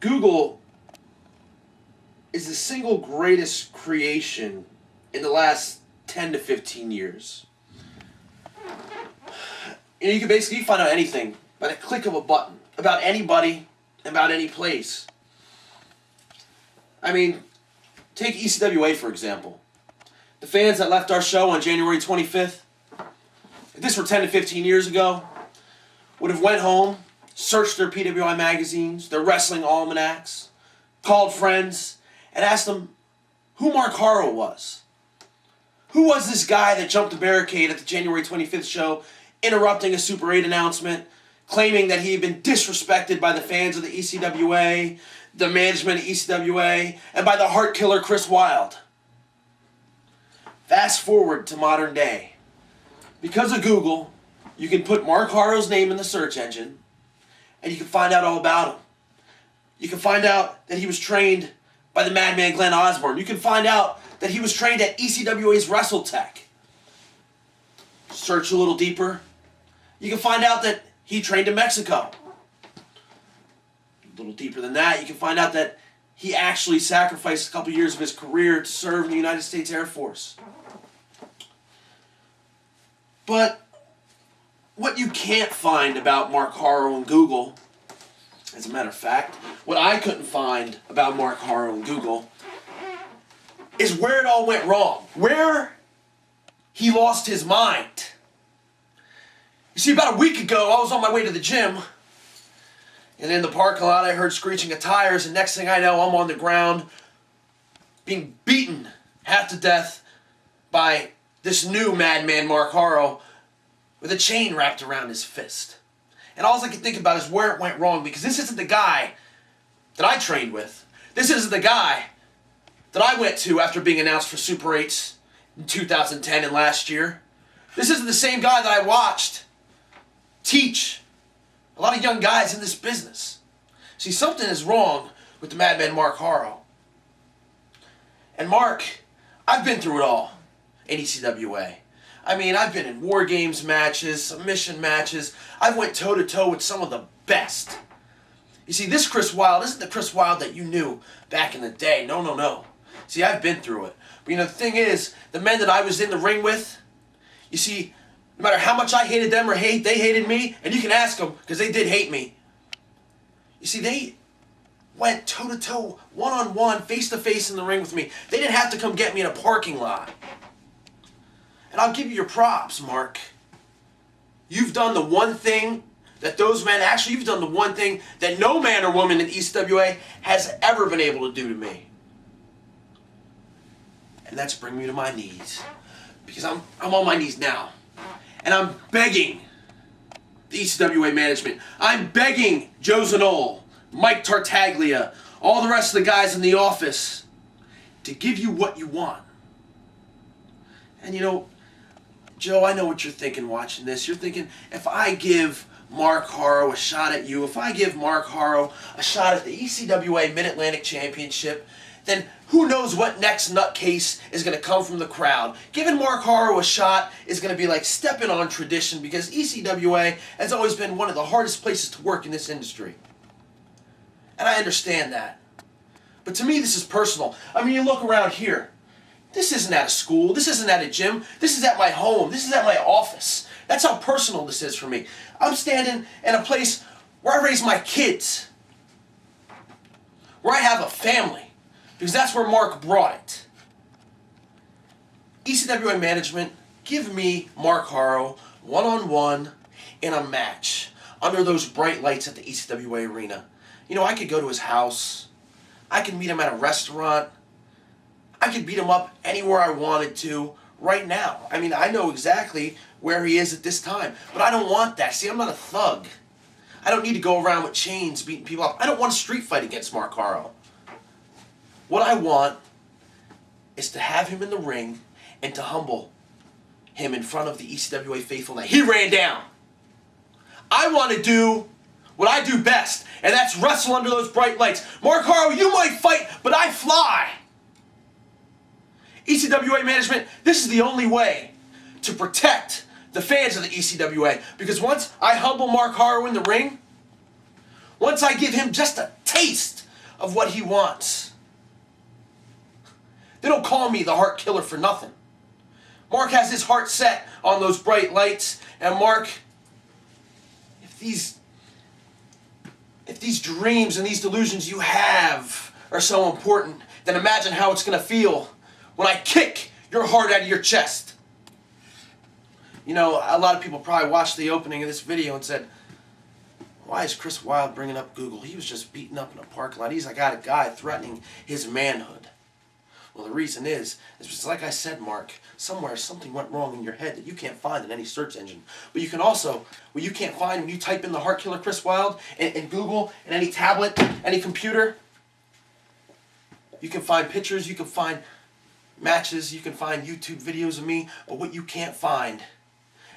Google is the single greatest creation in the last 10 to 15 years. You can basically find out anything by the click of a button about anybody, about any place. I mean, take ECWA for example. The fans that left our show on January 25th, if this were 10 to 15 years ago, would have went home, searched their PWI magazines, their wrestling almanacs, called friends, and asked them who Mark Harro was. Who was this guy that jumped the barricade at the January 25th show, interrupting a Super 8 announcement, claiming that he had been disrespected by the fans of the ECWA, the management of ECWA, and by the heart killer Chris Wylde. Fast forward to modern day. Because of Google, you can put Mark Harro's name in the search engine, and you can find out all about him. You can find out that he was trained by the madman Glenn Osborne. You can find out that he was trained at ECWA's WrestleTech. Search a little deeper. You can find out that he trained in Mexico. A little deeper than that, you can find out that he actually sacrificed a couple years of his career to serve in the United States Air Force. But what you can't find about Mark Harro in Google, as a matter of fact, what I couldn't find about Mark Harro in Google is where it all went wrong. Where he lost his mind. You see, about a week ago, I was on my way to the gym, and in the parking lot, I heard screeching of tires, and next thing I know, I'm on the ground being beaten half to death by this new madman, Mark Harro, with a chain wrapped around his fist. And all I can think about is where it went wrong, because this isn't the guy that I trained with. This isn't the guy that I went to after being announced for Super 8s in 2010 and last year. This isn't the same guy that I watched teach a lot of young guys in this business. See, something is wrong with the madman Mark Harro. And Mark, I've been through it all in ECWA. I mean, I've been in War Games matches, submission matches. I've went toe-to-toe with some of the best. You see, this Chris Wylde isn't the Chris Wylde that you knew back in the day. No, no, no. See, I've been through it. But you know, the thing is, the men that I was in the ring with, you see, no matter how much I hated them or they hated me, and you can ask them, because they did hate me. You see, they went toe-to-toe, one-on-one, face-to-face in the ring with me. They didn't have to come get me in a parking lot. And I'll give you your props, Mark. You've done the one thing that those men, actually you've done the one thing that no man or woman in ECWA has ever been able to do to me. And that's bring me to my knees. Because I'm on my knees now. And I'm begging the ECWA management. I'm begging Joe Zanol, Mike Tartaglia, all the rest of the guys in the office to give you what you want. And you know, Joe, I know what you're thinking watching this. You're thinking, if I give Mark Harro a shot at you, if I give Mark Harro a shot at the ECWA MidAtlantic Championship, then who knows what next nutcase is going to come from the crowd. Giving Mark Harro a shot is going to be like stepping on tradition, because ECWA has always been one of the hardest places to work in this industry. And I understand that. But to me, this is personal. I mean, you look around here. This isn't at a school. This isn't at a gym. This is at my home. This is at my office. That's how personal this is for me. I'm standing in a place where I raise my kids, where I have a family, because that's where Mark brought it. ECWA management, give me Mark Harro one-on-one in a match under those bright lights at the ECWA arena. You know, I could go to his house. I could meet him at a restaurant. I could beat him up anywhere I wanted to right now. I mean, I know exactly where he is at this time, but I don't want that. See, I'm not a thug. I don't need to go around with chains beating people up. I don't want a street fight against Mark Harro. What I want is to have him in the ring and to humble him in front of the ECWA faithful that he ran down. I want to do what I do best, and that's wrestle under those bright lights. Mark Harro, you might fight, but I fly. ECWA management, this is the only way to protect the fans of the ECWA, because once I humble Mark Harro in the ring, once I give him just a taste of what he wants. They don't call me the heart killer for nothing. Mark has his heart set on those bright lights, and Mark, if these dreams and these delusions you have are so important, then imagine how it's going to feel when I kick your heart out of your chest. You know, a lot of people probably watched the opening of this video and said, why is Chris Wylde bringing up Google? He was just beaten up in a parking lot. He's got a guy threatening his manhood. Well, the reason is just like I said, Mark, somewhere something went wrong in your head that you can't find in any search engine. But you can also, what you can't find when you type in the heart killer Chris Wylde in Google, in any tablet, any computer, you can find pictures, you can find matches, you can find YouTube videos of me, but what you can't find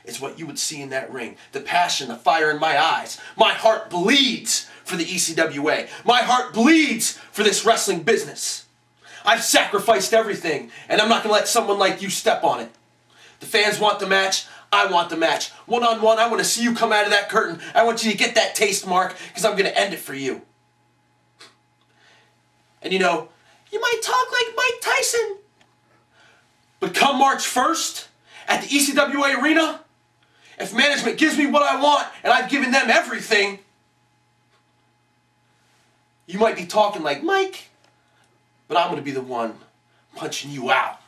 is what you would see in that ring. The passion, the fire in my eyes. My heart bleeds for the ECWA. My heart bleeds for this wrestling business. I've sacrificed everything, and I'm not going to let someone like you step on it. The fans want the match. I want the match. One-on-one, I want to see you come out of that curtain. I want you to get that taste, Mark, because I'm going to end it for you. And you know, you might talk like Mike Tyson, but come March 1st at the ECWA arena, if management gives me what I want and I've given them everything, you might be talking like Mike, but I'm going to be the one punching you out.